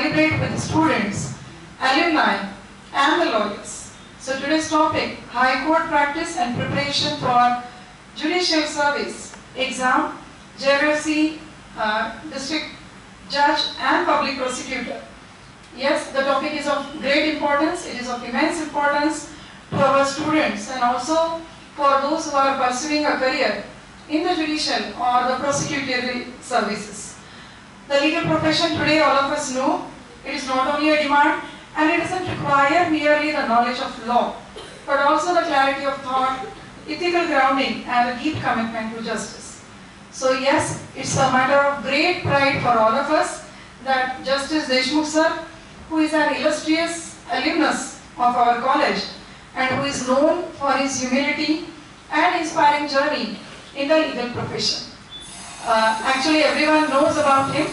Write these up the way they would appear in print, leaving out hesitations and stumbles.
celebrate with the students, alumni, and the lawyers. So today's topic, High Court Practice and Preparation for Judicial Service, Exam, JRFC, District Judge and Public Prosecutor. Yes, the topic is of great importance, it is of immense importance to our students and also for those who are pursuing a career in the judicial or the prosecutorial services. The legal profession today, all of us know, it is not only a demand and it doesn't require merely the knowledge of law, but also the clarity of thought, ethical grounding and a deep commitment to justice. So yes, it's a matter of great pride for all of us that Justice Deshmukh sir, who is an illustrious alumnus of our college and who is known for his humility and inspiring journey in the legal profession. Actually everyone knows about him,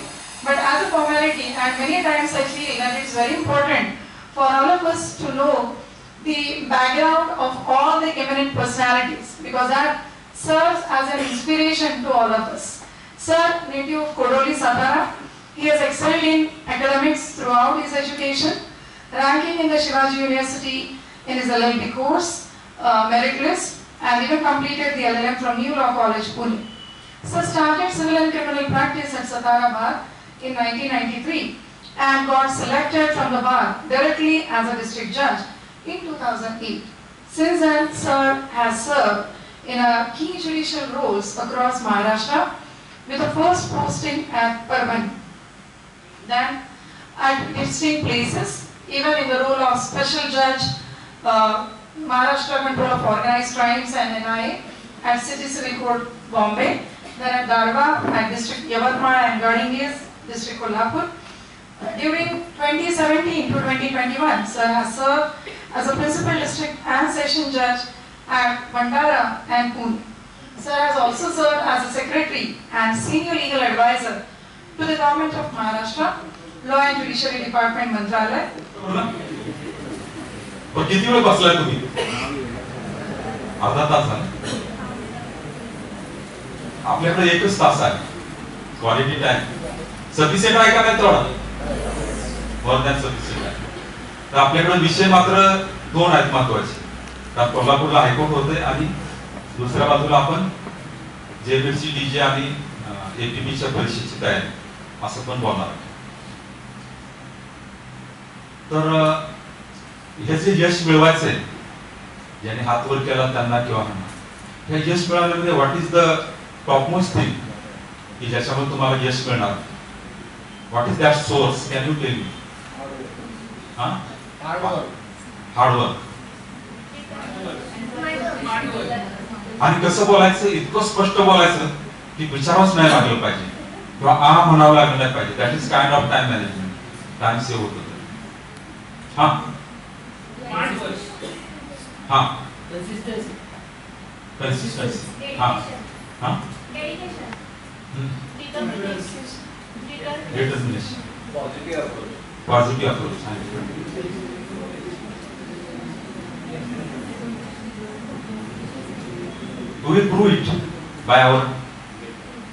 but as a formality, and many times I feel that it's very important for all of us to know the background of all the eminent personalities, because that serves as an inspiration to all of us. Sir, native of Kodoli, Satara, he has excelled in academics throughout his education, ranking in the Shivaji University in his LLB course, merit list, and even completed the LLM from New Law College, Pune. Sir started civil and criminal practice at Satara Bar in 1993 and got selected from the bar directly as a district judge in 2008. Since then, Sir has served in key judicial roles across Maharashtra, with the first posting at Parvani, then at distinct places, even in the role of Special Judge, Maharashtra Control of Organized Crimes and NIA at City Civil Court, Bombay, then at Darwa at District Yavatmal and Gadinges, District Kolhapur. During 2017 to 2021, Sir has served as a Principal District and Session Judge at Bhandara and Pune. Sir has also served as a Secretary and Senior Legal Advisor to the Government of Maharashtra, Law and Judiciary Department, Mantralaya. किती वेळ बसलाय तुम्ही? अर्धा तास झाला. आपल्याकडे एकच तास आहे क्वालिटी टाइम. सफिशियंट आहे का नाही तेवढा? मोर दॅन सफिशियंट आहे. तर आपल्याकडे विषय मात्र दोन आहेत महत्त्वाचे. तर कोल्हापूरला हायकोर्ट होते आणि दुसऱ्या बाजूला आपण जेबीसी डीजे आणि एटीपीच्या परीक्षेची तयारी असं पण बोलणार आहे. तर हे जे यश मिळवायचं आहे, ज्याने हात वर केला त्यांना किंवा हे यश मिळवण्यामध्ये what is the topmost thing की ज्याच्यामुळे तुम्हाला यश मिळणार? What is that source? Can you tell me? Hard work. आणि कसं बोलायचं? इतकं स्पष्ट बोलायचं की विचारावंच नाही लागलं पाहिजे किंवा म्हणावं लागलं नाही पाहिजे. That is kind of time management. Time save होतो. Consistency. Determination. Positive approach. We prove it by our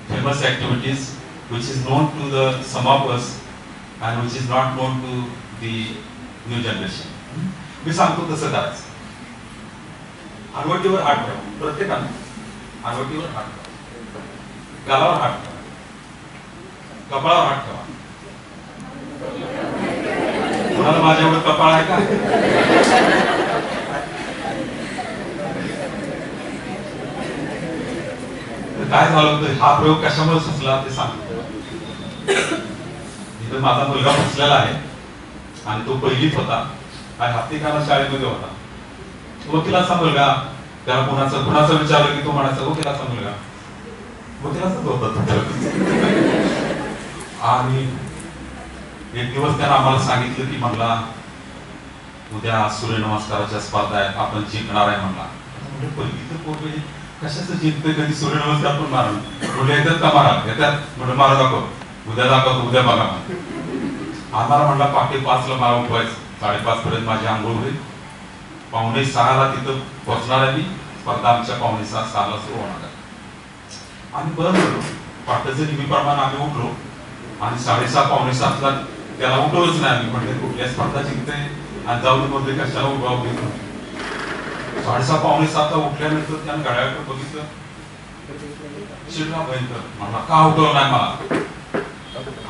famous activities, which is known to the some of us and which is not known to the new generation. मी सांगतो तसं करायचं. हनवटीवर हात ठेवा. प्रत्येकाने हनवटीवर हात ठेवा. गालावर हात ठेवा. कपाळावर हात ठेवा. कोणाला माझ्यावर कपाळ आहे का? काय झालं होतं? हा प्रयोग कशामुळे सुचला ते सांगतो. इथं माझा मुलगा बसलेला आहे आणि तो पहिलीत होता आणि हातीखाना शाळेमध्ये होता. वकिलाचा मुलगा. त्याला कुणाचा विचारलं की तो म्हणायचा वकिलाचा मुलगा. वकिलाचाच होता. आणि एक दिवस त्यानं आम्हाला सांगितलं की म्हणला उद्या सूर्यनमस्काराच्या स्पर्धा आहेत, आपण जिंकणार आहे म्हणला. पहिली तर पोरगे कशाचं जिंकते? कधी सूर्यनमस्कार पण मारलं. म्हणजे येतात का मारा? येतात. म्हणजे मारा दाखव. उद्या दाखवतो. उद्या बघा. आम्हाला म्हणला पहाटे 5ला मला उठवायचं. 5:30 पर्यंत माझी आंघोळ होईल. 5:45 तिथं पोहोचणार आहे मी. स्पर्धा आमच्या 5:45 सुरू होणार आहे. आम्ही बरं झालो. पहाटेचं नेहमीप्रमाणे आम्ही उठलो आणि 6:30 पावणे 7ला त्याला उठवलंच नाही आम्ही. म्हटलं कुठल्या स्पर्धा जिंकते आणि जाऊन मध्ये कशाला उठवावं. 6:30 पावणे 7 उठल्यानंतर त्यानं घड्याळाकडे बघितलं, चिडला भयंकर. म्हणला का उठवलं नाही मला.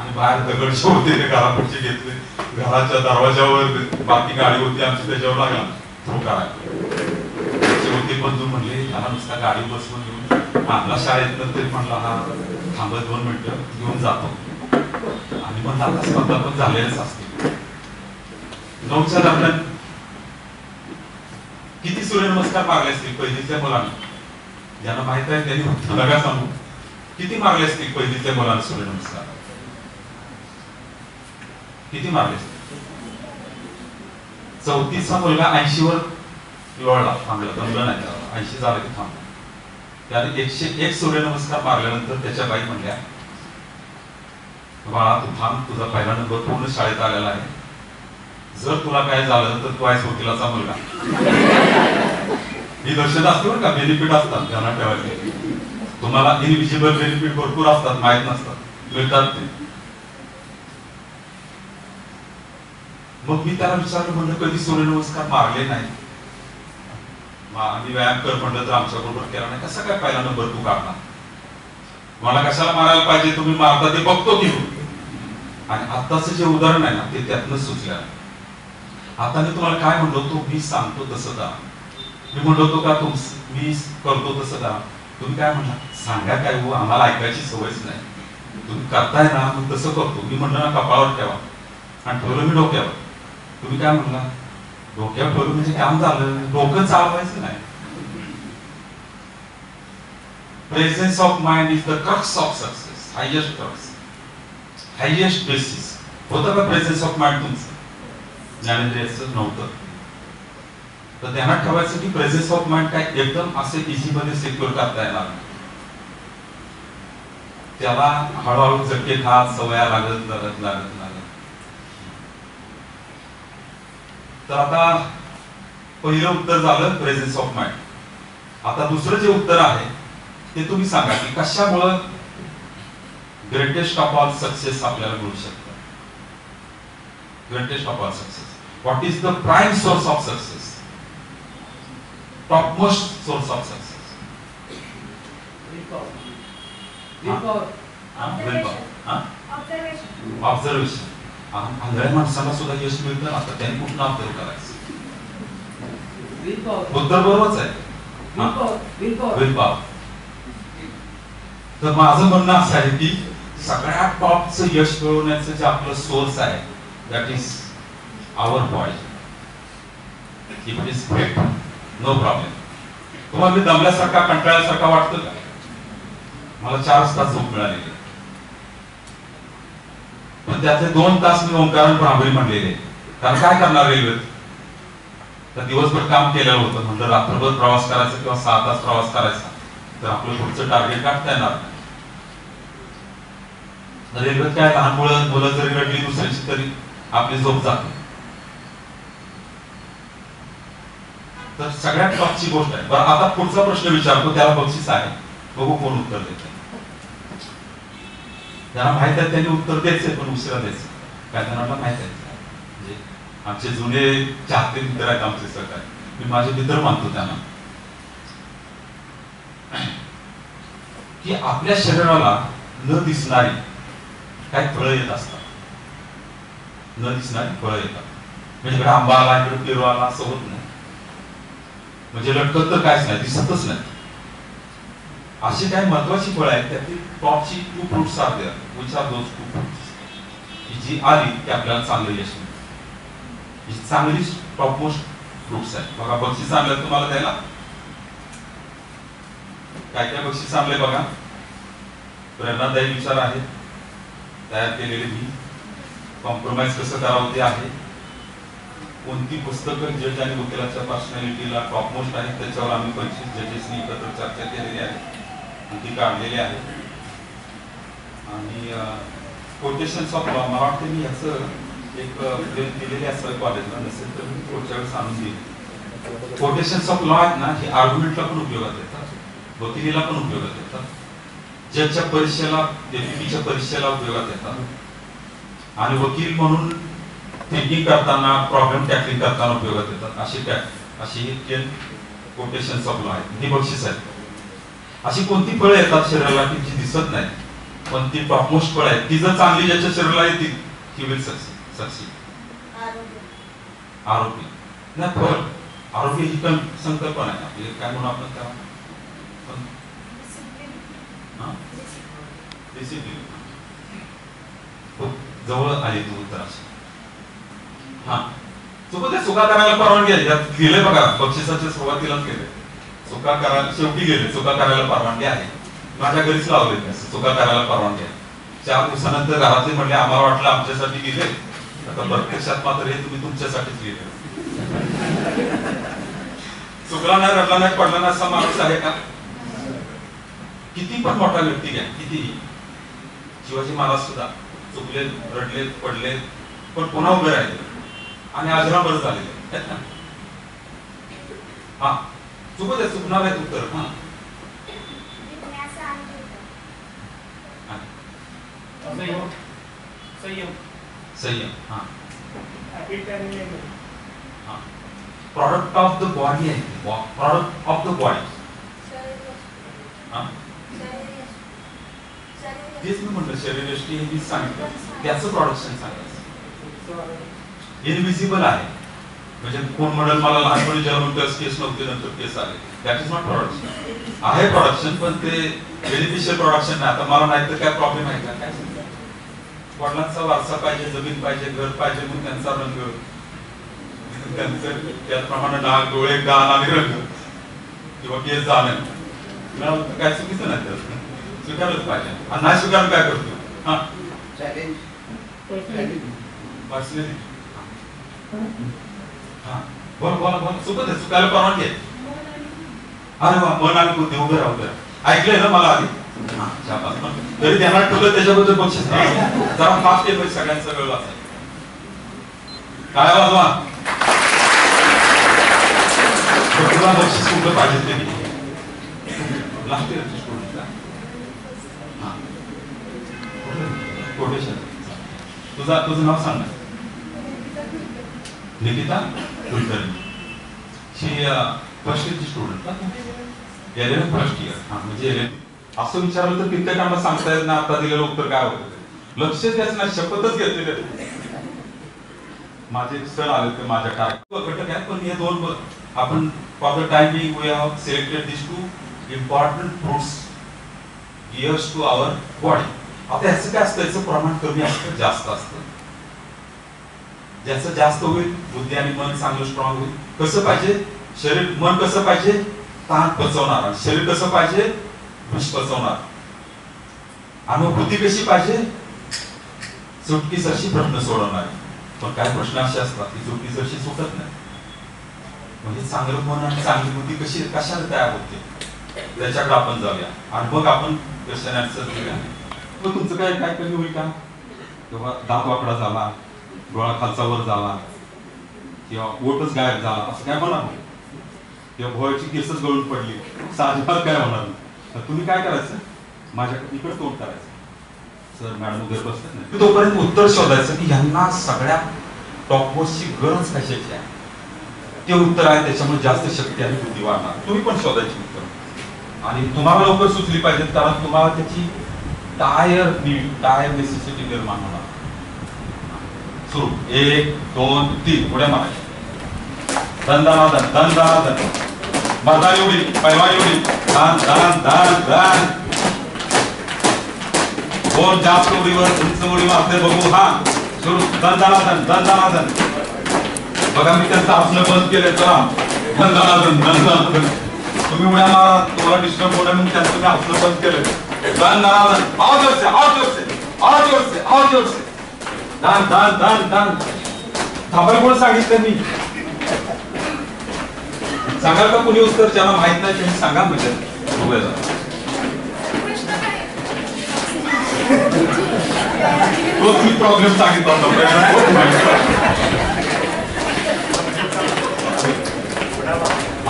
आणि बाहेर दगडचे होते ते घरापुढचे घेतले, घराच्या दरवाजावर बाकी गाडी होती आमची त्याच्यावर लागला थ्रो करायला. होते बंधू म्हणले त्याला नुसता गाडी बसवून घेऊन आणला शाळेत. तरी म्हणला हा थांबत 2 मिनिटं घेऊन जातो. आणि म्हणलं आता स्पर्धा पण झालेलेच असते. 9च्या दरम्यान किती सूर्यनमस्कार मारले असतील पहिलीतल्या मुलांनी. ज्यांना माहित आहे त्यांनी नका सांगू किती मारले असतील पहिलीतल्या मुलांना सूर्यनमस्कार. किती मारले असतील. 34चा मुलगा 80 वर लोळला, थांबला, दमला नाही. 80 झालं की थांबला. त्याने 101 सूर्यनमस्कार मारल्यानंतर त्याच्या बाई म्हणल्या, बाळा तू थांब, तुझा पहिला नंबर पूर्ण शाळेत आलेला आहे. जर तुला काय झालं तर तू आहेस वकिलाचा मुलगा. ही दर्शन असते बरं का, बेनिफिट असतात ध्यानात ठेवायचे. तुम्हाला इनविजिबल बेनिफिट भरपूर असतात, माहीत नसतात, मिळतात ते. मग मी त्याला विचारलं, म्हणलं कधी सूर्यनमस्कार मारले नाही. आम्ही व्यायाम कर म्हणलं तर आमच्या बरोबर केला नाही. कसा काय पहिला नंबर तू काढला. मला कशाला मारायला पाहिजे, तुम्ही मारता ते बघतो की. आणि आत्ताचं जे उदाहरण आहे ना ते त्यातनं सुचलं. आता मी तुम्हाला काय म्हणलो होतो, मी सांगतो तसं करा. मी म्हणलो होतो का मी करतो तसं करा. तुम्ही काय म्हणला, सांगा काय हो, आम्हाला ऐकायची सवयच नाही. तुम्ही करताय ना मग तसं करतो. मी म्हणलं ना कपाळावर ठेवा, आणि ठेवलं मी डोक्यावर. तुम्ही काय म्हणला, डोक्यावर ठेवलं म्हणजे काम झालं, डोकं चालवायचं नाही. Presence of mind is the crux of success. Highest crux, highest basis. होतं का प्रेझेन्स ऑफ माइंड तुमचं? ज्ञानेंद्रियाचं नव्हतं. तर ध्यानात ठेवायचं की प्रेझेन्स ऑफ माइंड काय एकदम असे इझी मध्ये सिक्युअर करता येणार नाही. त्याला हळूहळू झटके खात सवया लागत लागत लागत लागत. तर आता पहिलं उत्तर झालं प्रेझेन्स ऑफ माइंड. आता दुसरं जे उत्तर आहे ते तुम्ही सांगा की कशामुळं ग्रेटेस्ट ऑफ ऑल सक्सेस आपल्याला मिळू शकतं. Greatest of all success, what is the prime source of success, topmost source of success? Observation. आंधळ्या माणसाला सुद्धा यश मिळतं. आता त्यांनी कुठं ऑब्झर्व करायचं. उत्तर बरोबरच आहे, विल पॉवर. तर माझं म्हणणं असं आहे की सगळ्यात टॉपचं यश मिळवण्याचं जे आपलं सोर्स आहे that is our body. It is great, no problem. तुम्हाला मी दमल्यासारखा कंटाळल्यासारखा वाटतं का? मला 4 तास झोप मिळालेली, पण त्यातले 2 तास मी ओंकारण भ्रामरी म्हणलेले. कारण काय करणार रेल्वेत, तर दिवसभर काम केलेलं होतं. म्हणलं रात्रभर प्रवास करायचा किंवा 6 तास प्रवास करायचा तर आपलं पुढचं टार्गेट गाठता येणार नाही. रेल्वेत काय लहान मुलं जरी रडली दुसऱ्याची तरी आपली झोप जाते. तर सगळ्यात टॉपची गोष्ट आहे. बरं, आता पुढचा प्रश्न विचारतो, त्याला बक्षीस आहे, बघू कोण उत्तर देत. ज्यांना माहित आहे त्यांनी उत्तर द्यायचंय, पण उशिरा द्यायचं. काय त्यांना माहित आहे, म्हणजे आमचे जुने चाहते मित्र आहेत आमचे सगळे, मी माझे मित्र मानतो त्यांना. की आपल्या शरीराला न दिसणारी काही फळं येत असतात. न दिसणारी फळं येतात. म्हणजे इकडे आंबा आला, इकडे पेरू आला असं होत नाही. म्हणजे लटकत तर काहीच नाही, दिसतच नाही. अशी काही महत्वाची फळं आहेत, त्यातली टॉपची 2 fruits are there, which are those 2 fruits. ही जी आली की आपल्याला चांगलं यश मिळतं. ही चांगली टॉपमोस्ट फ्रुट्स आहेत. बघा बक्षीस आणलं तुम्हाला द्यायला. काय काय बक्षीस आणले बघा. प्रेरणादायी विचार आहेत तयार केलेले मी. कॉम्प्रोमाइज कसं करावं ते आहे. कोणती पुस्तकं जज आणि वकिलाच्या पर्सनॅलिटीला टॉपमोस्ट आहेत त्याच्यावर आम्ही 25 जजेसनी एकत्र चर्चा केलेली आहे, ती काढलेली आहे. आणि कोटेशन्स ऑफ लॉ, मला वाटतं मी याचं एक दिलेली असं कॉलेजला, नसेल तर मी पुढच्या वेळेस आणून देईल. कोटेशन्स ऑफ लॉ आहेत ना, हे आर्ग्युमेंटला पण उपयोगात येतात, वकिलीला पण उपयोगात येतात, जजच्या परीक्षेला, डेप्युटीच्या परीक्षेला उपयोगात येतात. आणि वकील म्हणून थिंकिंग करताना, प्रॉब्लेम टॅकलिंग करताना उपयोगात येतात अशी 10 कोटेशन्स ऑफ लॉ आहेत. ही बक्षीस आहेत. अशी कोणती फळं येतात शरीराला की जी दिसत नाही, पण ती टॉपमोस्ट फळ आहे, ती जर चांगली ज्याच्या शरीराला येतील ही विल सक्सीड. आरोग्य नाही, फळ आरोग्य ही संकल्पना आहे आपली. काय म्हणून आपण त्याला डिसिप्लिन. जवळ आली तू उत्तर. हा चुका करायला परवानगी आहे. यात लिहिले बघा, बक्षिसाच्या सुरुवातीलाच केले. चुका करायला शेवटी गेले, चुका करायला परवानगी आहे. माझ्या घरीच लावले चुका करायला परवानगी आहे. 4 दिवसानंतर घरातले म्हणले आम्हाला वाटलं आमच्यासाठी गेले, आता प्रत्यक्षात मात्र हे तुम्ही तुमच्यासाठीच गेले. चुकला नाही, रडला नाही, पडला नाही असा माणूस आहे का? किती पण मोठा व्यक्ती घ्या, किती. शिवाजी महाराज सुद्धा चुकले, रडले, पडले, पण पुन्हा उभे राहिले आणि अजरामर झालेले. हा चुकू दे, चुकणार आहे उत्तर. हा संयम. हा प्रॉडक्ट ऑफ द बॉडी आहे. Product of the body. तेच मी म्हटलं, शरीरयष्टी हे मी सांगितलं, त्याचं प्रोडक्शन सांगायचं. इनविजिबल आहे म्हणजे कोण म्हणेल मला लहानपणी जन्मताच केस नव्हते, नंतर केस आले. That is not production. आहे प्रोडक्शन, पण ते बेनिफिशियल प्रोडक्शन नाही. आता मला नाही तर काय प्रॉब्लेम आहे का? काय वडिलांचा वारसा पाहिजे, जमीन पाहिजे, घर पाहिजे, मग त्यांचा रंग, त्यांचं त्याप्रमाणे नाक, डोळे, कान आणि रंग किंवा केस जाणं काय चुकीचं नाही. त्यात स्वीकारलंच पाहिजे. आणि नाही स्वीकारून काय करतो? हा पर्सनली. हा बोला चुकत आहे, चुकायला परवानगी आहे. अरे वा, मन आणि बुद्धी उभे राहू. ऐकलंय ना मला आधी? तरी ध्यानात ठेवलं, त्याच्याबद्दल बक्षीस जरा फास्ट आहे, म्हणजे सगळ्यांचा वेळ वाचाय. काय वाजवा तुला बक्षीस कुठलं पाहिजे ते लास्ट इयरचे स्टुडंट का? कोटेशन. तुझं नाव सांग ना. निकिता कुलकर्णी. शी फर्स्ट इयरची स्टुडंट का? 11th first year. हा म्हणजे 11th. असं विचारलं तर कित्येकांना सांगता येत ना आता दिलेलं उत्तर काय होतं. लक्ष द्यायचं नाही, शपथच घेतलेली. माझे सर आले ते माझ्या काय घटक आहेत, पण हे दोन आपण for the time being we have selected this 2 important fruits gears to our body. आता याचं काय असतं, याचं प्रमाण कमी असतं, जास्त असतं. ज्याचं जास्त होईल बुद्धी आणि मन चांगलं स्ट्रॉंग होईल. कसं पाहिजे शरीर? मन कसं पाहिजे? ताण पचवणार. शरीर कसं पाहिजे? विष पचवणार. आणि बुद्धी कशी पाहिजे? सुटकीसरशी प्रश्न सोडवणारी. पण काय प्रश्न असे असतात की सुटकीसरशी सुटत नाही. म्हणजे चांगलं मन आणि चांगली बुद्धी कशाला तयार होते, त्याच्याकडे आपण जाऊया आणि मग आपण क्वेश्चन आन्सर करूया. मग तुमचं काय काय कमी होईल का? किंवा दात वाकडा झाला, डोळा खालचा वर झाला, किंवा ओटच गायब झाला, असं काय होणार नाही. किंवा भोयाची केसच गळून पडली, साजेबात काय होणार नाही. तर तुम्ही काय करायचं? माझ्याकडे इकडे तोंड करायचं. सर मॅडम उद्या बसतात नाही, तोपर्यंत उत्तर शोधायचं की ह्यांना सगळ्या टॉपमोस्टची गरज कशाची आहे. ते उत्तर आहे, त्याच्यामुळे जास्त शक्ती आणि बुद्धी वाढणार. तुम्ही पण शोधायची उत्तर आणि तुम्हाला लवकर सुचली पाहिजेत, कारण तुम्हाला त्याची टायर नेसेसिटी निर्माण होणार. सुरू 1 2 3 उड्या मारायच्या. दंदानादन दंदानादन. मर्दानी उडी, पैलवानी उडी, दान दान दान दान. कोण जास्त उडीवर उंच उडी मारते बघू. हा सुरू दंदानादन दंदानादन. बघा मी त्यांचं हसणं बंद केलंय. चला दंदानादन दंदानादन. तुम्ही उड्या मारा, तुम्हाला डिस्टर्ब होणार म्हणून त्यांचं मी हसणं बंद केलंय. दंदानादन. और जोर से और जोर से और जोर से और जोर से. दान दान दान दान. थांबायला कोण सांगितलं? मी सांगाल का कुणी उत्तर? ज्यांना माहित नाही त्यांनी सांगा. म्हणजे तोच मी प्रॉब्लेम सांगितला होता.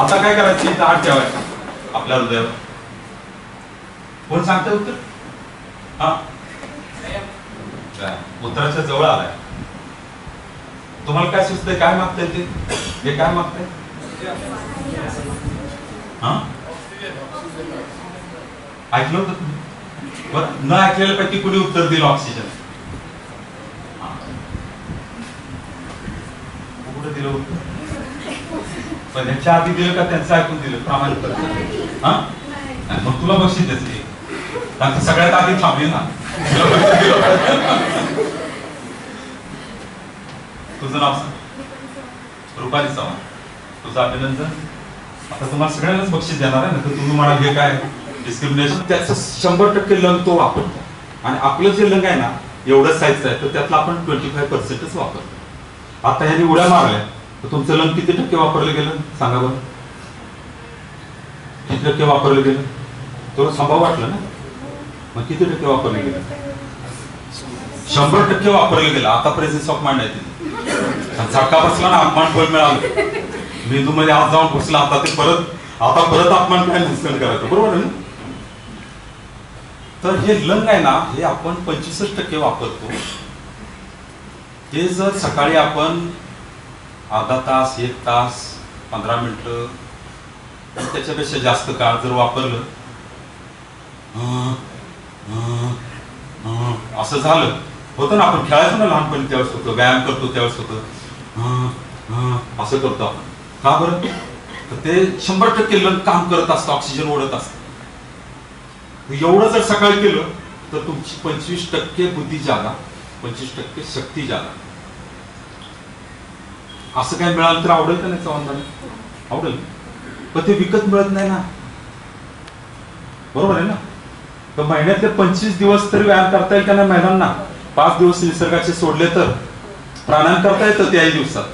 आता काय करायची? हात ठेवायचा आपल्या हृदयावर. कोण सांगतं उत्तर? हा उत्तराच्या जवळ आलाय. तुम्हाला काय सुचतंय, काय मागताय ते? हे काय मागताय? हा, ऐकलं होतं तुम्ही? बरं, न ऐकलेल्या पैकी कुणी उत्तर दिलं ऑक्सिजन? कुठं दिलं उत्तर? पण त्यांच्या आधी दिलं का त्यांचं ऐकून दिलं? प्रामाणिक. हा, मग तुला बक्षीस द्यायचं. त्यांचं सगळ्यात आधी थांबली ना. तुझं नाव सांग. रुपाली चव्हाण. तुझं अभिनंदन. आता तुम्हाला सगळ्यांनाच बक्षीस देणार आहे ना, तर तुम्ही म्हणाल हे काय डिस्क्रिमिनेशन? त्याचं 100% लंग तो वापरतो. आणि आपलं जे लंग आहे ना एवढं साईज आहे, तर त्यातला आपण 25%च वापरतो. आता ह्याने उड्या मारल्या तर तुमचं लंग किती टक्के वापरलं गेलं सांगा बरं? किती टक्के वापरलं गेलं? थोडं संभाव वाटलं ना. मग किती टक्के वापरलं गेलं? 100% वापरलं गेलं. आता प्रेझेन्स ऑफ माइंड आहे तिथे. झटका बसला ना, अपमान फळ मिळालं, मेंदू मध्ये हात जाऊन घुसला. आता ते परत अपमान काय सहन करायचं, बरोबर आहे ना? तर हे लंग आहे ना, हे आपण 25% वापरतो. हे जर सकाळी आपण अर्धा तास, 1 तास, 15 मिनिटं, त्याच्यापेक्षा जास्त काळ जर वापरलं, असं झालं होतं ना. आपण खेळायचो ना लहानपणी, त्यावेळेस होतं. व्यायाम करतो त्यावेळेस होतं. असं करतो आपण. का बरं? तर ते 100% लंग काम करत असतं, ऑक्सिजन ओढत असतं. एवढं जर सकाळी केलं तर तुमची 25% बुद्धी जागा, 25% शक्ती जागा. असं काय मिळालं तर आवडेल का नाही चव्हाण? आवडेल. पण ते विकत मिळत नाही ना, बरोबर आहे ना? तर महिन्यातले 25 दिवस तरी व्यायाम करता येईल का नाही महिलांना? 5 दिवस निसर्गाचे सोडले तर प्राणायाम करता येतं त्याही दिवसात.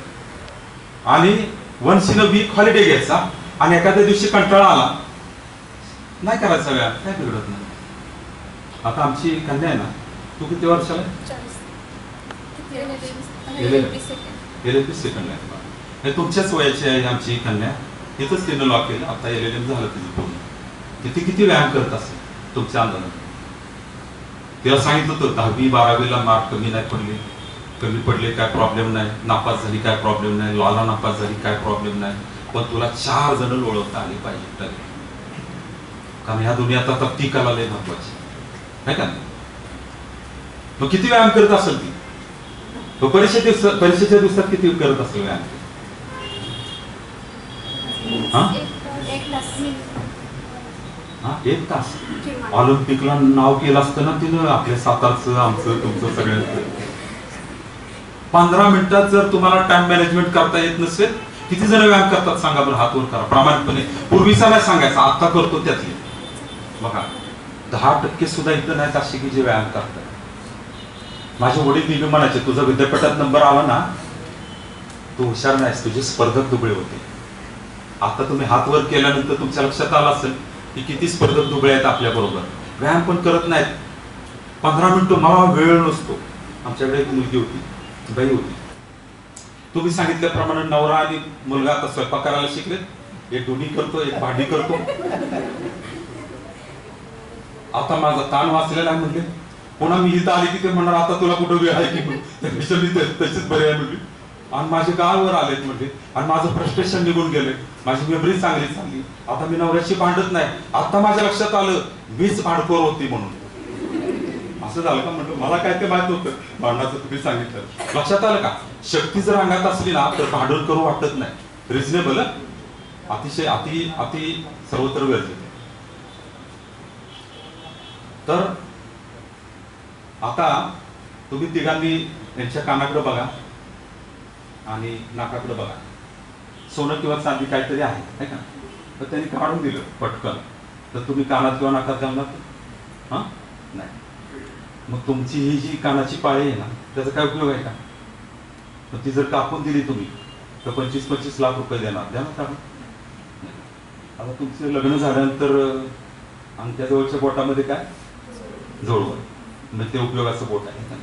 आणि once in a week holiday घ्यायचा. आणि एखाद्या दिवशी कंटाळा आला, नाही करायचा व्यायाम, काय बिघडत नाही. आता आमची कन्या आहे ना, तू किती वर्षाला? LLB सेकंड आहे. हे तुमच्याच वयाची आहे आमची कन्या. इथंच तिनं लॉ केलं. आता LLM झालं तिचं पूर्ण. किती व्यायाम करत असेल तुमच्या अंदाजाने? तिला सांगितलं होतं 10वी 12वीला मार्क कमी पडले काय प्रॉब्लेम नाही, नापास झाली काय प्रॉब्लेम नाही, लॉला नापास झाली काय प्रॉब्लेम नाही, पण तुला 4 जण ओळखता आले पाहिजे. कारण ह्या दुनियात आता ती कला लय महत्वाची आहे का? मग किती व्यायाम करत असेल ती? तो परीक्षेच्या दिवसात किती करत असेल व्यायाम? एक तास. ऑलिम्पिकला नाव केलं असतं ना तिनं, आपल्या सातारचं, आमचं, तुमचं, सगळ्यांचं. 15 मिनिटात जर तुम्हाला टाइम मॅनेजमेंट करता येत नसेल, किती जण व्यायाम करतात सांगा बरं? हात वर करा प्रामाणिकपणे. पूर्वीचा नाही सांगायचा, आता करतो त्यातले बघा 10% सुद्धा इथं नाहीत असे की जे व्यायाम करतात. माझे वडील नेहमी म्हणायचे, तुझा विद्यापीठात नंबर आला ना, तू हुशार नाहीस, तुझे स्पर्धक दुबळे होते. आता तुम्ही हात वर केल्यानंतर तुमच्या लक्षात आलं असेल की किती स्पर्धक दुबळे आहेत आपल्या बरोबर, व्यायाम पण करत नाहीत. 15 मिनिटं मला वेळ नसतो. आमच्याकडे एक मुलगी होती, बाई होती. तुम्ही सांगितल्याप्रमाणे नवरा आणि मुलगा आता स्वयंपाक करायला शिकले. एक दोन्ही करतो, एक भांडी करतो. आता माझा ताण वाचलेला आहे म्हणजे पुन्हा मी इथं आली की ते म्हणणार आता तुला कुठं वेळ आहे की? तशीच बरी आहे म्हणजे. आणि माझे गावावर आलेत म्हणजे, आणि माझं फ्रस्ट्रेशन निघून गेले, माझी मेमरी चांगली चालली. आता मी नवऱ्याशी भांडत नाही. आता माझ्या लक्षात आलं मीच भांडखोर होती म्हणून. असं झालं का म्हणलं? मला काय ते माहित होतं भांडणाचं, तुम्ही सांगितलं. लक्षात आलं का? शक्ती जर अंगात असली ना तर भांडण करू वाटत नाही. रिजनेबल, अतिशय अति सर्वत्र गरजेचं. तर आता तुम्ही तिघांनी यांच्या कानाकडे बघा आणि नाकाकडे बघा. सोनं किंवा चांदी काहीतरी आहे का? तर त्यांनी काढून दिलं पटकन, तर तुम्ही कानात किंवा नाकात घालणार? हा, नाही. मग तुमची ही जी कानाची पाळी आहे ना, त्याचा काय उपयोग आहे का? तर ती जर कापून दिली तुम्ही तर 25-25 लाख रुपये देणार का? आता तुमचं लग्न झाल्यानंतर अंगठ्या जवळच्या बोटामध्ये काय जोडवं, म्हणजे ते उपयोगाचं बोट आहे.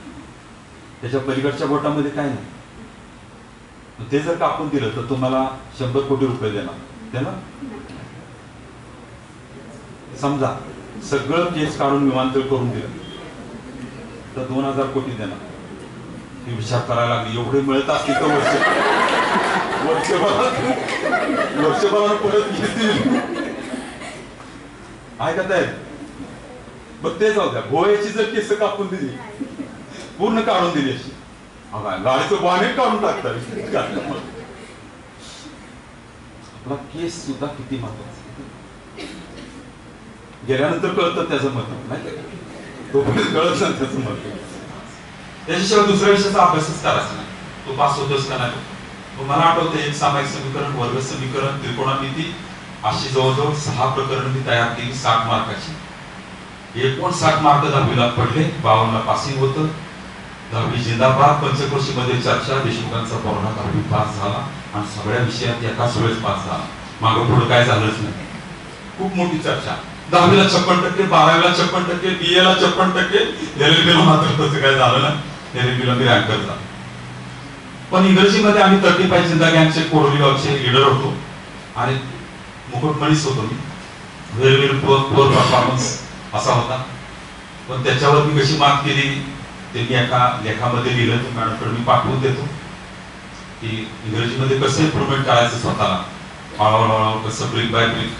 त्याच्या पलीकडच्या बोटामध्ये काय नाही. ते जर कापून दिलं तर तुम्हाला 100 कोटी रुपये देणार. समजा सगळं केस काढून विमानतळ करून दिलं, तर 2000 कोटी देणार. मी विचार करायला लागली, एवढे मिळत असतील तर वर्षभरात परत घेतील. ऐकत आहेत. मग ते जाऊ द्या, गोव्याची जर केस कापून दिली, पूर्ण काढून दिली अशी, गाडीचं बॉनेट काढून टाकतात. आपला केस सुद्धा किती महत्वाचा. गेल्यानंतर कळतं त्याचं महत्व, नाही तो कळत नाही त्याचं महत्व. त्याच्याशिवाय दुसऱ्या विषयाचा अभ्यासच करायचा नाही. तो पास होतोच का नाही. मला आठवतं एक सामायिक समीकरण, वर्ग समीकरण, त्रिकोणमिती अशी जवळजवळ 6 प्रकरण मी तयार केली 60 मार्काची. 59 मार्क 10वीला पडले, 52ला पासिंग होतं. 10वी जिंदाबाद. पंचक्रोशीमध्ये चर्चा, देशमुखांचा पौर्णा 10वी पास झाला आणि सगळ्या विषयात एकाच वेळेस पास झाला. मागं पुढे काय झालंच नाही. खूप मोठी चर्चा. 10वीला 56%, 12वीला 56%, BA ला 56%, LLB मात्र तसं काय झालं ना. LLB मी रँकर झालो. पण इंग्रजीमध्ये आम्ही 35 जिंदा गँगचे कोरोली गावचे लीडर होतो आणि मुकुटमणीच होतो मी. व्हेरी व्हेरी पुअर परफॉर्मन्स असा होता. पण त्याच्यावर मी कशी मात केली ते मी एका लेखामध्ये लिहिलं. ते मॅडमकडे मी पाठवून देतो की इंग्रजीमध्ये कसं इम्प्रूव्हमेंट करायचं स्वतःला, हळूहळू कसं ब्रिक बाय ब्रिक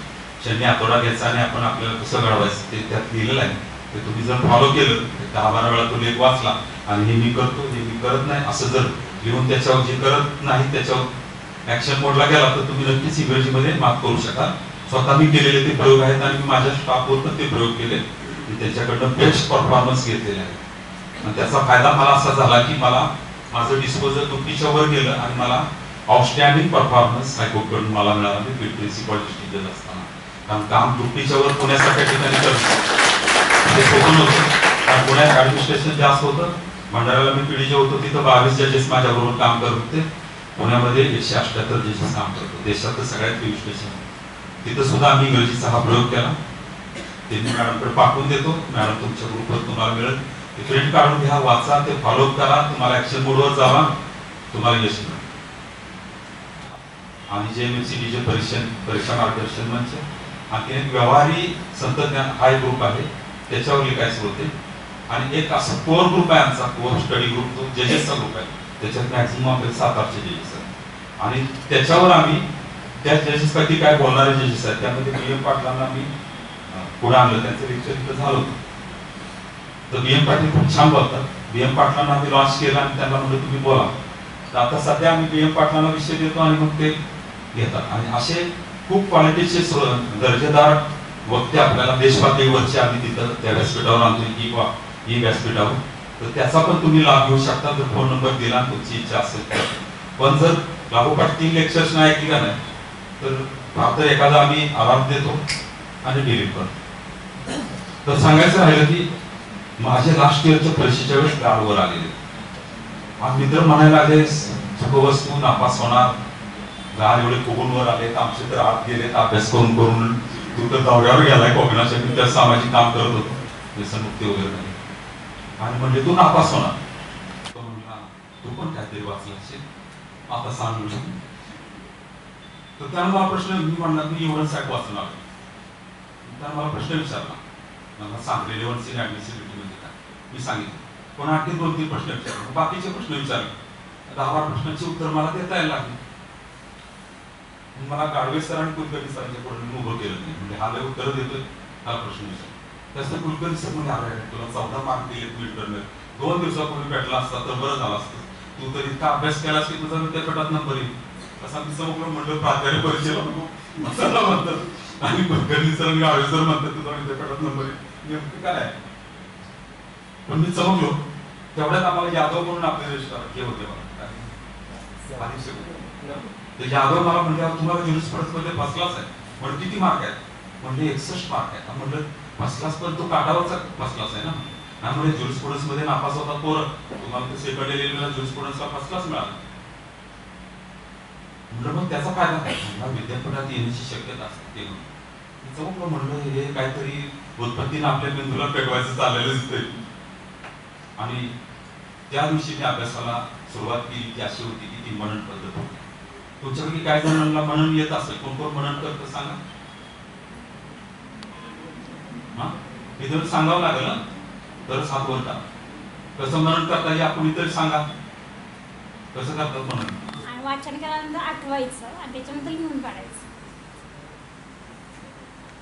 ज्यांनी आतोडा घ्यायचा आणि आपण आपल्याला कसं घडवायचं ते त्यात लिहिलेलं आहे. ते तुम्ही जर फॉलो केलं, 10-12 वेळा तो लेख वाचला आणि हे मी करतो, हे मी करत नाही असं जर लिहून त्याच्यावर जे करत नाही त्याच्यावर ऍक्शन मोडला गेला तर तुम्ही नक्कीच इंग्रजीमध्ये मात करू शकाल. स्वतः मी केलेले ते प्रयोग आहेत आणि मी माझ्या स्टाफवर पण ते प्रयोग केले. मी त्यांच्याकडनं बेस्ट परफॉर्मन्स घेतलेले आहे आणि त्याचा फायदा मला असा झाला की मला माझं डिस्पोजल दुपटीच्या वर गेलं आणि मला आउटस्टँडिंग परफॉर्मन्स हायकोर्टकडून मला मिळाला. मी प्रिन्सिपल डिस्ट्रिक्ट जज असताना, कारण काम दुपटीच्या वर पुण्यासारख्या ठिकाणी करतो ते सोपं नव्हतं. कारण पुण्यात ऍडमिनिस्ट्रेशन जास्त होतं. मंडळाला मी पीडीजे होतो, तिथं 22 जजेस माझ्याबरोबर काम करत होते. पुण्यामध्ये 178 जजेस काम करतो. देशातलं सगळ्यात पोलीस स्टेशन. तिथं सुद्धा आम्ही इंग्रजीचा हा प्रयोग केला. ते मी मॅडमकडे पाठवून देतो. मॅडम तुमच्या ग्रुपवर तुम्हाला मिळेल, ते प्रिंट काढून घ्या, वाचा, ते फॉलोअप करा. तुम्हाला ऍक्शन मोडवर जावा, तुम्हाला यश मिळेल. आणि JMCDचे परीक्षा मार्गदर्शन मंच आणखी एक व्यवहारी तंत्रज्ञान हा एक ग्रुप आहे, त्याच्यावर लिखायचं होते. आणि एक असं कोर ग्रुप आहे आमचा, कोर स्टडी ग्रुप, तो जजेसचा ग्रुप आहे. त्याच्यात मॅक्झिमम आपले 7-8 जजेस आहेत आणि त्याच्यावर आम्ही त्या जजेस पैकी काय बोलणारे जजेस आहेत त्यामध्ये BM पाटलांना मी पुढे आणलं. त्यांचं लेक्चर तिथं झालं होतं. तर BM पाटील खूप छान बोलतात. BM पाटलांना आम्ही लॉन्च केला आणि त्यांना म्हणलं तुम्ही बोला. तर आता सध्या आम्ही BM पाटलांना विषय देतो आणि मग ते घेतात. आणि असे खूप क्वालिटीचे दर्जेदार वक्ते आपल्याला देशपातळीवरचे आम्ही तिथं त्या व्यासपीठावर आणतो, ई व्यासपीठावर. तर त्याचा पण तुम्ही लाभ घेऊ शकता जर फोन नंबर दिला आणि तुमची इच्छा असेल तर. पण जर लागोपाठ 3 लेक्चर्स नाही ऐकली का नाही तर फक्त एखादा आम्ही आराम देतो आणि डिलीट करतो. तर सांगायचं राहिलं की माझे लास्ट इयरच्या परीक्षेच्या वेळेस गाडवर आलेले आणि मित्र म्हणायला लागले सुखवस्तू नापास होणार, गाड एवढे फुगूनवर आले, आमचे तर आत गेले अभ्यास करून करून, तू तर दौऱ्यावर गेलाय कोकणाच्या. मी त्या सामाजिक काम करत होतो, व्यसनमुक्ती वगैरे नाही. आणि म्हणजे तू नापास होणार. तो म्हणला तू पण काहीतरी वाचलं असेल, आता सांग. तर त्यानं मला प्रश्न, मी म्हणला मी एवढं सॅट वाचणार. त्यानं मला प्रश्न विचारला, मला सांग रिलेव्हन्सी आणि ऍडमिसिबिलिटी म्हणजे काय. मी सांगितलं. पण आणखी 2-3 प्रश्न विचारले, बाकीचे प्रश्न विचारले. 10-12 प्रश्नांची उत्तर मला देता यायला लागली. मला गाडवे सर आणि कुलकर्णी सरांच्या पुढे मी उभं केलं नाही. म्हणजे हा लय उत्तर देतोय, हा प्रश्न विचार. त्याचं कुलकर्णी सर म्हणजे अरे तुला 14 मार्क दिले तू इंटरनल, 2 दिवसापूर्वी भेटला असता तर बरं झालं असतं. तू तर इतका अभ्यास केलास की तुझा विद्यापीठात नंबर येईल. असं मी समोर म्हणलं प्राचार्य परीक्षेला मसाला म्हणतात आणि कुलकर्णी सर आणि गाडवे सर म्हणतात तुझा विद्यापीठात नंबर येईल. नेमकं काय आहे. पण मी चमकलो. तेवढ्यात आम्हाला यादव म्हणून आपले हे होते मला तर यादव मला म्हणजे तुम्हाला ज्युरिस्प्रुडन्स मध्ये फर्स्ट क्लास आहे. म्हणजे किती मार्क आहेत. म्हणजे 61 मार्क आहेत. म्हणलं फर्स्ट क्लास पण तो काटावरचा फर्स्ट क्लास आहे ना. त्यामुळे ज्युरिस्प्रुडन्स मध्ये नापास होता पोरं, तुम्हाला ते सेकंड इयरला ज्युरिस्प्रुडन्सला फर्स्ट क्लास मिळाला. म्हणलं मग त्याचा फायदा काय. विद्यापीठात येण्याची शक्यता असते. ते म्हणलं हे काहीतरी उत्पत्तीने आपल्या मेंदूला पेटवायचं चाललेलं दिसतंय. आणि त्या दिवशी मी अभ्यासाला सुरुवात केली ती अशी होती की ती मनन पद्धत होती. तुमच्यापैकी काय जणांना मनन येत असेल, कोण कोण मनन करतं सांगा. इथं सांगावं लागेल ना तरच हात वर टाक. कसं मनन करता हे आपण इतर सांगा, कसं करतात मनन? आणि वाचन केल्यानंतर आठवायचं आणि त्याच्यानंतर लिहून काढायचं.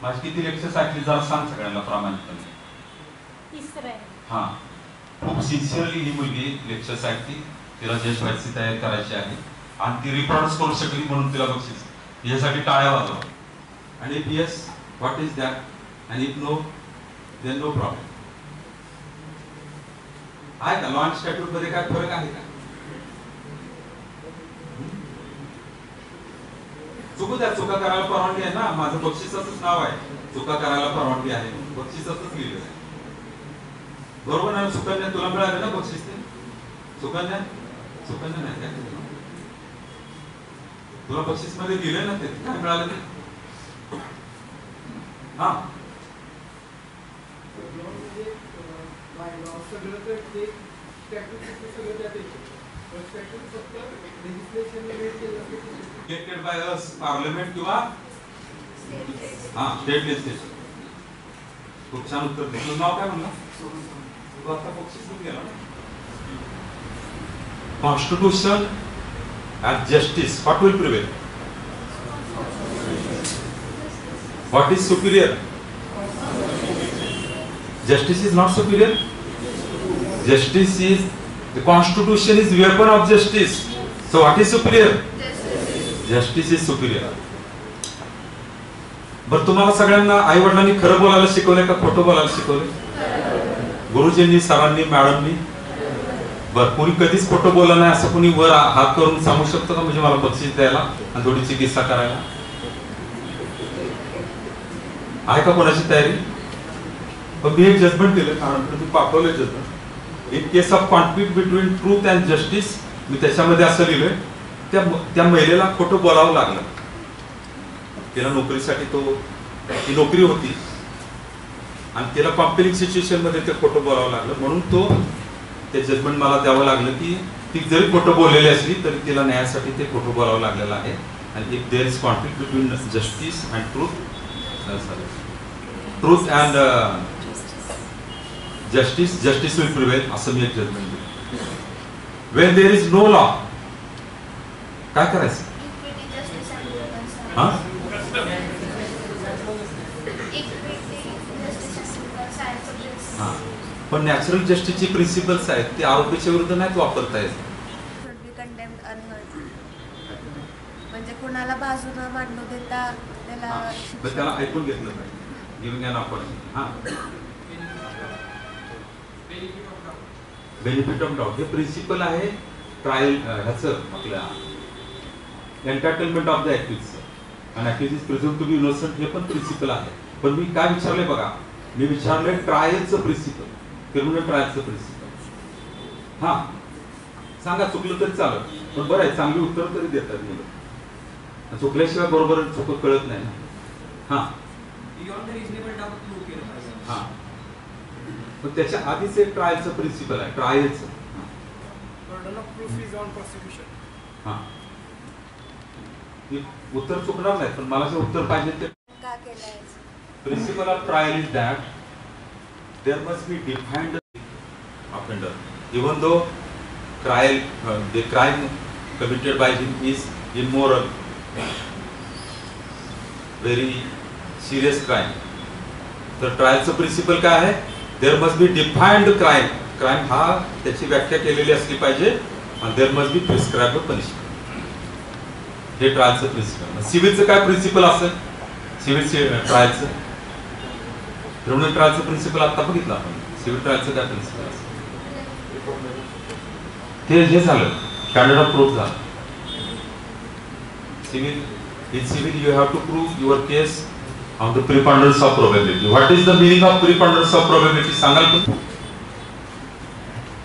माझी किती लेक्चर्स ऐकली जरा सांग सगळ्यांना प्रामाणिकपणे. तिसरं आहे. हा, खूप सिन्सिअरली ही मुलगी लेक्चर्स ऐकते, तिला जज व्हायची तयारी करायची आहे आणि ती रिप्रोड्यूस करू शकली म्हणून तिला बक्षीस. यासाठी टाळ्या वाजवा. आणि if yes, what is that, आणि if no, then no problem. आहे का लॉन्च स्टॅट्यूट मध्ये काय फरक आहे का? चुकू द्या, चुका करायला परवानगी आहे ना. माझं बक्षिसाचंच नाव आहे, चुका करायला परवानगी आहे, बक्षिसाचंच लिहिलं आहे. बरोबर ना? सुकन्या तुला मिळालं ना बक्षीस? ते सुकन्या, सुकन्या नाही काय तुला बक्षीस मध्ये दिले ना? ते काय मिळालं ते? हा, इलेक्टेड बाय अस पार्लमेंट किंवा हा स्टेट लेजिस्लेचर. खूप छान उत्तर दिलं. तुझं नाव काय म्हणलं? तू आता बक्षीस गेला ना. Constitution and justice, what will prevail? What is superior? Justice is not superior. Justice is, the constitution is weapon of justice. So what is superior? Justice is superior. बरं, तुम्हाला सगळ्यांना आई वडिलांनी खरं बोलायला शिकवलंय का खोटं बोलायला शिकवलंय? गुरुजींनी, सरांनी, मॅडमनी? बरं, कोणी कधीच खोटं बोललं नाही असं कोणी वर हात करून सांगू शकतो का? म्हणजे मला बक्षीस द्यायला आणि थोडी चिकित्सा करायला? आहे का कोणाची तयारी? पण मी एक जजमेंट दिलं, कारण तुम्ही पाठवलंय judgement. In case of conflict between truth and justice, मी त्याच्यामध्ये असं लिहिलंय, त्या महिलेला खोटं बोलावं लागलं. तिला नोकरीसाठी ती नोकरी होती आणि तिला कॉम्पेलिंग सिच्युएशन मध्ये ते खोटं बोलावं लागलं, म्हणून ते जजमेंट मला द्यावं लागलं की ती जरी खोटं बोललेली असली तरी तिला न्यायासाठी ते खोटं बोलावं लागलेलं आहे. आणि if there is conflict between justice and truth and justice will prevail, असं मी एक जजमेंट दिलं. When there is no law, काय करायचं? हा, पण नॅचरल जस्टिसची प्रिन्सिपल्स आहेत ते आरोपीच्या विरुद्ध नाहीत वापरता येत. म्हणजे कोणाला बाजू न मांडू देता त्याला ऐकून घेतलं पाहिजे. Giving an opportunity. हा, बेनिफिट ऑफ डाऊट हे प्रिन्सिपल आहे ट्रायल ह्याचं, आपल्या एंटरटेनमेंट ऑफ द ॲक्युज आणि accused is presumed to be innocent, हे पण प्रिन्सिपल आहे. पण मी काय विचारलंय बघा, मी विचारलंय ट्रायलचं प्रिन्सिपल, क्रिमिनल ट्रायलचं प्रिन्सिपल. हा, सांगा चुकलं तरी चालत, पण बरं आहे, चांगली उत्तर तरी देतात मुलं. चुकल्याशिवाय बरोबर चुक कळत नाही ना. हा, हा, पण त्याच्या आधीच एक ट्रायलचं प्रिन्सिपल आहे, ट्रायलचं. हा, उत्तर चुकणार नाही, पण मला जे उत्तर पाहिजे ते. Principle of trial is that there must be defined offender, even though the crime committed by him is immoral, very serious crime. तर ट्रायलचं प्रिन्सिपल काय आहे? there must be defined crime. Crime हा त्याची व्याख्या केलेली असली पाहिजे आणि there must be prescribed punishment. हे ट्रायलचं प्रिन्सिपल. सिव्हिलचं काय प्रिन्सिपल असेल? सिव्हिल ट्रायलचं, क्रिमिनल ट्रायलचं प्रिन्सिपल आता बघितलं आपण. सिव्हिल ट्रायलचं काय प्रिन्सिपल असतं? ते जे झालं स्टँडर्ड ऑफ प्रूफ झालं. In civil you have to prove your case on the preponderance of probability. What is the meaning of preponderance of probability सांगाल पण?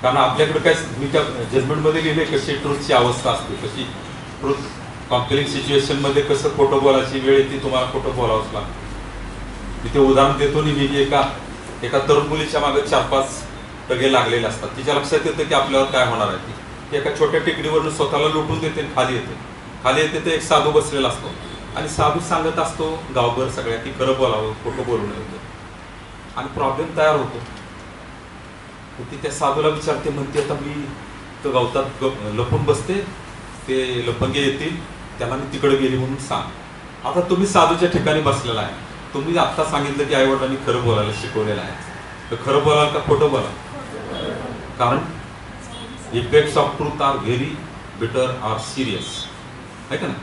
कारण आपल्याकडे काय मी त्या जजमेंट मध्ये लिहिले कशी ट्रूथची अवस्था असते, कशी ट्रूथ कॉम्पेलिंग सिच्युएशन मध्ये कसं खोटं बोलायची वेळ येते, तुम्हाला खोटं बोलावंच लागतं. तिथे उदाहरण देतो मी, एका तरुण मुलीच्या मागे 4-5 टगे लागलेले असतात. तिच्या लक्षात येतं की आपल्यावर काय होणार आहे. ती एका छोट्या टेकडीवरून स्वतःला लुटून देते, खाली येते तर एक साधू बसलेला असतो आणि साधू सांगत असतो गावभर सगळ्या की खरं बोलावं, खोटं बोलू नये. आणि प्रॉब्लेम तयार होतो. ती त्या साधूला विचारते, म्हणते आता मी तर गवतात लपून बसते, ते लपंगे येतील, त्यांना मी तिकडे गेली म्हणून सांग. आता तुम्ही साधूच्या ठिकाणी बसलेला आहे, तुम्ही आत्ता सांगितलं की आईवडिलांनी खरं बोलायला शिकवलेलं आहे, तर खरं बोलाल का खोटं बोलाल? कारण effects of truth are very bitter are serious, आहे का ना.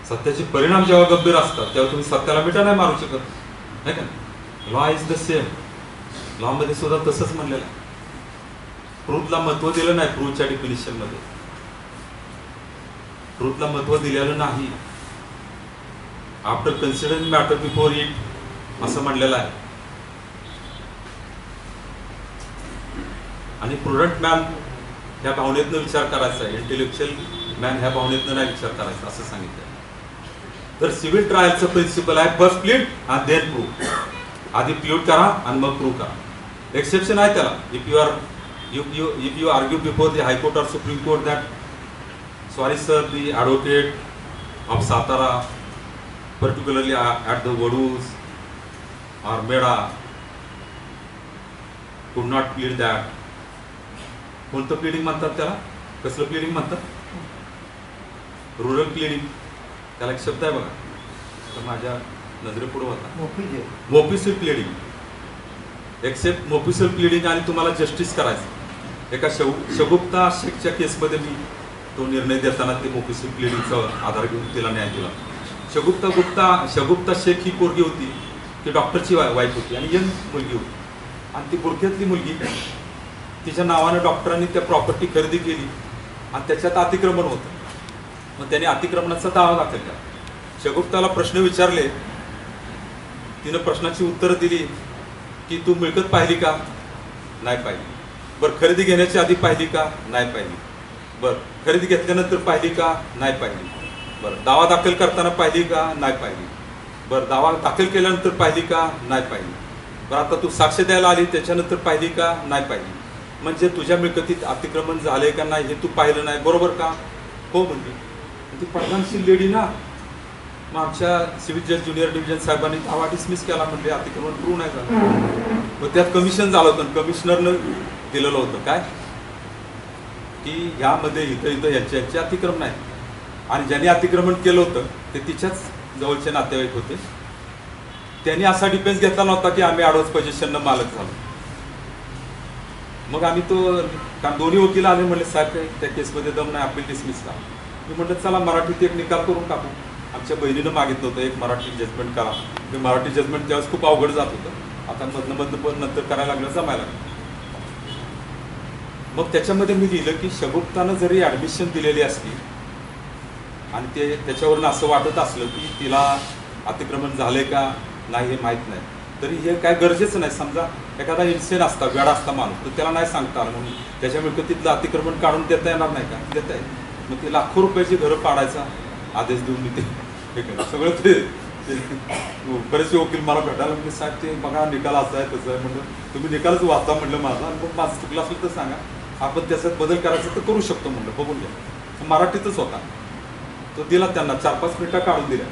सत्याचे परिणाम जेव्हा गंभीर असतात तेव्हा तुम्ही सत्याला मिठा नाही मारू शकत, आहे का ना. Law is the same. Law मध्ये सुद्धा तसंच म्हणलेलं आहे. ट्रूथला महत्व दिलं नाही. ट्रूथच्या डिफिनिशन मध्ये ट्रूथला महत्व दिलेलं नाही. After considering matter before it असं म्हणलेलं आहे. आणि प्रुडंट मॅन ह्या भावनेतनं विचार करायचा आहे, इंटेलेक्च्युअल मॅन ह्या भावनेतनं नाही विचार करायचा असं सांगितलं. तर सिव्हिल ट्रायलचं प्रिन्सिपल आहे फर्स्ट प्लीड आणि देन प्रूव्ह. आधी प्लीड करा आणि मग प्रूव्ह करा. एक्सेप्शन आहे त्याला. if you argue before the High Court or Supreme Court that sorry sir, the advocate of Satara, particularly at the Vadus or Meda, could not plead that. कोणतं pleading म्हणतात त्याला? कसलं प्लीडिंग म्हणतात? Rural pleading. त्याला एक शब्द आहे बघा, तर माझ्या नजरेपुढे होता, mofussil pleading. Except mofussil pleading. आणि तुम्हाला जस्टिस करायचं. एका शगुप्ता शेखच्या केसमध्ये मी तो निर्णय देताना ते मोपिसल प्लीडिंगचा आधार घेऊन तिला न्याय दिला. शगुप्ता शेख ही पोरगी होती, ती डॉक्टरची वाईफ होती आणि यंग मुलगी होती. आणि ती बुरख्यातली मुलगी, तिच्या नावानं डॉक्टरांनी त्या प्रॉपर्टी खरेदी केली आणि त्याच्यात अतिक्रमण होतं. मग त्याने अतिक्रमणाचा दावा दाखल केला. शगुप्ताला प्रश्न विचारले, तिनं प्रश्नाची उत्तरं दिली की तू मिळकत पाहिली का? नाही पाहिली. बरं, खरेदी घेण्याची आधी पाहिली का? नाही पाहिली. बरं, खरेदी घेतल्यानंतर पाहिली का? नाही पाहिली. बरं, दावा दाखल करताना पाहिली का? नाही पाहिली. बरं, दावा दाखल केल्यानंतर पाहिली का? नाही पाहिली. बरं, आता तू साक्ष द्यायला आली त्याच्यानंतर पाहिली का? नाही पाहिली. म्हणजे तुझ्या मिळकतीत अतिक्रमण झाले का नाही हे तू पाहिलं नाही, बरोबर का? हो म्हणजे. ती प्रधानशील लेडी ना. मग आमच्या सिव्हिल जज ज्युनियर डिव्हिजन साहेबांनी दावा डिसमिस केला, म्हणजे अतिक्रमण प्रूव्ह नाही झालं. मग त्यात कमिशन झालं होतं. कमिशनरनं दिलेलं होतं काय की यामध्ये इथं यांचे अतिक्रमण आहे. आणि ज्यांनी अतिक्रमण केलं होतं ते तिच्याच जवळचे नातेवाईक होते. त्यांनी असा डिफेन्स घेतला नव्हता की आम्ही ॲडव्हान्स पोझिशननं मालक झालो. मग आम्ही तो, कारण दोन्ही वकील आले, म्हणले साहेब त्या केसमध्ये दम नाही, अपील डिसमिस करा. मी म्हटलं चला मराठीत एक निकाल करून टाकू. आमच्या बहिणीनं मागितलं होतं एक मराठी जजमेंट करा. ते मराठी जजमेंट त्यावेळेस खूप अवघड जात होतं. आता मधनं पण नंतर करायला लागलं, जमायला लागलं. मग त्याच्यामध्ये मी लिहिलं की शगुप्तानं जरी ॲडमिशन दिलेली असली आणि ते त्याच्यावरून असं वाटत असलं की तिला अतिक्रमण झाले का नाही हे माहीत नाही, तरी हे काय गरजेचं नाही. समजा एखादा इन्सेन असता, वेडा असता माणूस, तर त्याला नाही सांगता आलं म्हणून त्याच्या मिळकतीतलं अतिक्रमण काढून देता येणार नाही का? देता येईल. मग ते लाखो रुपयाची घरं पाडायचा आदेश देऊन मी ते हे केलं सगळं. ते बरेचसे वकील मला भेटायला म्हणजे साहेब ते बघा निकाल असा आहे तसं आहे. म्हणलं तुम्ही निकालच वाचा म्हणलं माझा, आणि मग माझं चुकलं असेल तर सांगा, आपण त्याच्यात बदल करायचं तर करू शकतो म्हणलं, बघून घ्या. मराठीतच होता तो, दिला त्यांना. 4-5 मिनिटं काढून दिल्या.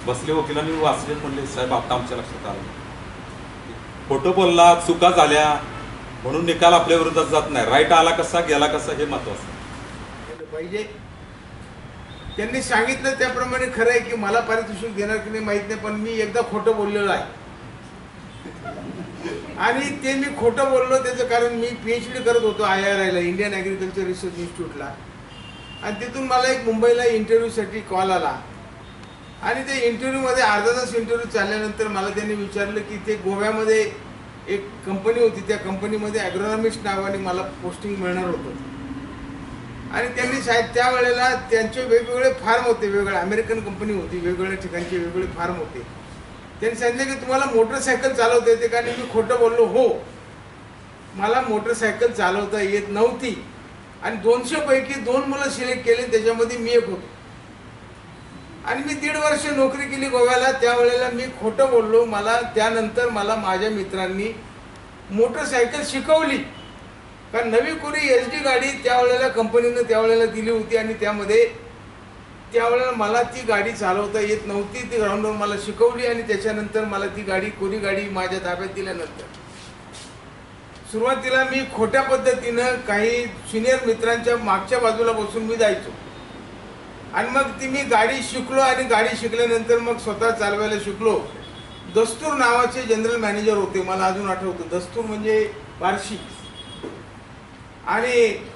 बसले वकिलांनी वाचले, म्हणले साहेब आता आमच्या लक्षात आलं, खोटं बोलला, चुका झाल्या म्हणून निकाल आपल्या विरोधात जात नाही. राईट आला कसा गेला कसा हे महत्वाचं पाहिजे. त्यांनी सांगितलं त्याप्रमाणे खरं आहे की मला पारितोषिक देणार की नाही माहित नाही, पण मी एकदा खोटं बोललेलो आहे. आणि ते मी खोटं बोललो त्याचं कारण मी PhD करत होतो IRI ला, इंडियन ॲग्रिकल्चर रिसर्च इन्स्टिट्यूटला. आणि तिथून मला एक मुंबईला इंटरव्ह्यूसाठी कॉल आला. आणि ते इंटरव्ह्यूमध्ये अर्धा तास इंटरव्ह्यू चालल्यानंतर मला त्यांनी विचारलं की ते गोव्यामध्ये एक कंपनी होती, त्या कंपनीमध्ये ॲग्रोनॉमिस्ट नावाने मला पोस्टिंग मिळणार होतं. आणि त्यांनी साहेब त्यावेळेला त्यांचे वेगवेगळे फार्म होते, वेगवेगळे अमेरिकन कंपनी होती, वेगवेगळ्या ठिकाणचे वेगवेगळे फार्म होते. त्यांनी सांगितलं की तुम्हाला मोटरसायकल चालवता येते का? आणि मी खोटं बोललो, हो मला मोटरसायकल चालवता येत नव्हती. आणि 200 पैकी 2 मुलं सिलेक्ट केले, त्याच्यामध्ये मी एक होतो. आणि मी 1.5 वर्ष नोकरी केली गोव्याला. त्यावेळेला मी खोटं बोललो. त्यानंतर मला माझ्या मित्रांनी मोटरसायकल शिकवली. कारण नवी कोरी SD गाडी त्यावेळेला कंपनीनं त्यावेळेला दिली होती आणि त्यावेळेला मला ती गाडी चालवता येत नव्हती. ती ग्राउंडवर मला शिकवली आणि त्याच्यानंतर मला ती गाडी, कोरी गाडी माझ्या ताब्यात दिल्यानंतर सुरुवातीला मी खोट्या पद्धतीनं काही सिनियर मित्रांच्या मागच्या बाजूला बसून मी जायचो आणि मग ती मी गाडी शिकलो आणि गाडी शिकल्यानंतर मग स्वतः चालवायला शिकलो. दस्तूर नावाचे जनरल मॅनेजर होते, मला अजून आठवतं. दस्तूर म्हणजे बार्शी, आणि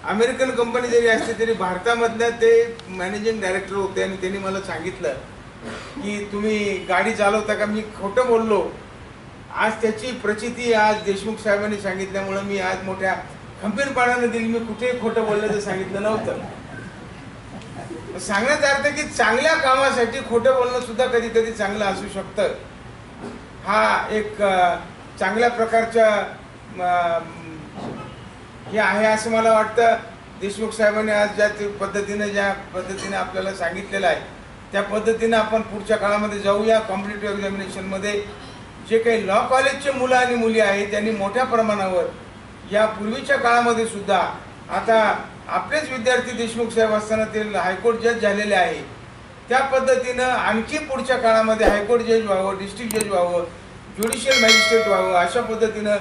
अमेरिकन कंपनी जरी असते तरी भारतामधल्या ते मॅनेजिंग डायरेक्टर होते. आणि त्यांनी मला सांगितलं की तुम्ही गाडी चालवता का? मी खोटं बोललो. आज त्याची प्रचिती आज देशमुख साहेबांनी सांगितल्यामुळं मी आज मोठ्या खंबीरपणाने दिली. मी कुठेही खोटं बोलल्याचं सांगितलं नव्हतं. सांगण्याचा अर्थ की चांगल्या कामासाठी खोटं बोलणं सुद्धा कधी कधी चांगलं असू शकतं. हा एक चांगल्या प्रकारच्या हे आहे असं मला वाटतं. देशमुख साहेबांनी आज ज्या पद्धतीने आपल्याला सांगितलेलं आहे त्या पद्धतीने आपण पुढच्या काळामध्ये जाऊया. कॉम्पिटिटिव्ह एक्झामिनेशनमध्ये जे काही लॉ कॉलेजचे मुलं आणि मुली आहेत त्यांनी मोठ्या प्रमाणावर या पूर्वीच्या काळामध्ये सुद्धा, आता आपलेच विद्यार्थी देशमुख साहेब असताना ते हायकोर्ट जज झालेले आहे, त्या पद्धतीनं आणखी पुढच्या काळामध्ये हायकोर्ट जज व्हावं, डिस्ट्रिक्ट जज व्हावं, ज्युडिशियल मॅजिस्ट्रेट व्हावं, अशा पद्धतीनं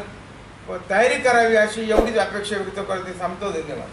तयारी करावी अशी एवढीच अपेक्षा व्यक्त करते. थांबतो. धन्यवाद.